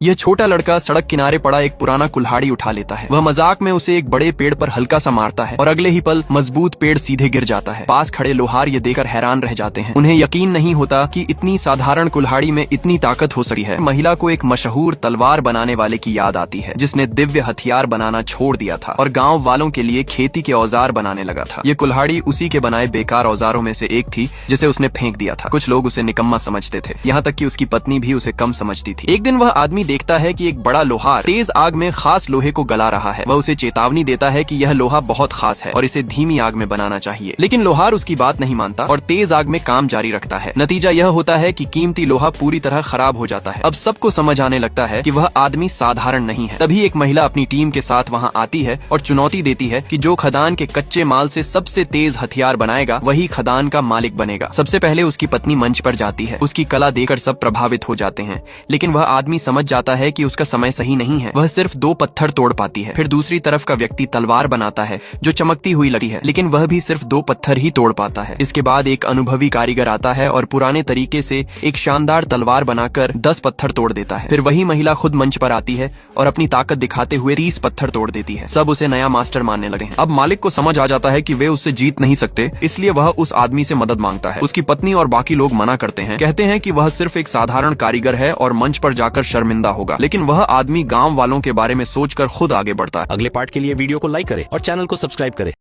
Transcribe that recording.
यह छोटा लड़का सड़क किनारे पड़ा एक पुराना कुल्हाड़ी उठा लेता है। वह मजाक में उसे एक बड़े पेड़ पर हल्का सा मारता है और अगले ही पल मजबूत पेड़ सीधे गिर जाता है। पास खड़े लोहार ये देखकर हैरान रह जाते हैं। उन्हें यकीन नहीं होता कि इतनी साधारण कुल्हाड़ी में इतनी ताकत हो सकती है। महिला को एक मशहूर तलवार बनाने वाले की याद आती है, जिसने दिव्य हथियार बनाना छोड़ दिया था और गाँव वालों के लिए खेती के औजार बनाने लगा था। ये कुल्हाड़ी उसी के बनाए बेकार औजारों में से एक थी, जिसे उसने फेंक दिया था। कुछ लोग उसे निकम्मा समझते थे, यहाँ तक कि उसकी पत्नी भी उसे कम समझती थी। एक दिन वह आदमी देखता है कि एक बड़ा लोहार तेज आग में खास लोहे को गला रहा है। वह उसे चेतावनी देता है कि यह लोहा बहुत खास है और इसे धीमी आग में बनाना चाहिए, लेकिन लोहार उसकी बात नहीं मानता और तेज आग में काम जारी रखता है। नतीजा यह होता है कि कीमती लोहा पूरी तरह खराब हो जाता है। अब सबको समझ आने लगता है कि वह आदमी साधारण नहीं है। तभी एक महिला अपनी टीम के साथ वहाँ आती है और चुनौती देती है कि जो खदान के कच्चे माल से सबसे तेज हथियार बनाएगा वही खदान का मालिक बनेगा। सबसे पहले उसकी पत्नी मंच पर जाती है। उसकी कला देखकर सब प्रभावित हो जाते हैं, लेकिन वह आदमी समझ जाता है कि उसका समय सही नहीं है। वह सिर्फ 2 पत्थर तोड़ पाती है। फिर दूसरी तरफ का व्यक्ति तलवार बनाता है जो चमकती हुई लगती है, लेकिन वह भी सिर्फ 2 पत्थर ही तोड़ पाता है। इसके बाद एक अनुभवी कारीगर आता है और पुराने तरीके से एक शानदार तलवार बनाकर 10 पत्थर तोड़ देता है। फिर वही महिला खुद मंच पर आती है और अपनी ताकत दिखाते हुए 30 पत्थर तोड़ देती है। सब उसे नया मास्टर मानने लगे हैं। अब मालिक को समझ आ जाता है कि वे उससे जीत नहीं सकते, इसलिए वह उस आदमी से मदद मांगता है। उसकी पत्नी और बाकी लोग मना करते हैं, कहते हैं कि वह सिर्फ एक साधारण कारीगर है और मंच पर जाकर शर्मिंदा होगा। लेकिन वह आदमी गांव वालों के बारे में सोचकर खुद आगे बढ़ता है। अगले पार्ट के लिए वीडियो को लाइक करें और चैनल को सब्सक्राइब करें।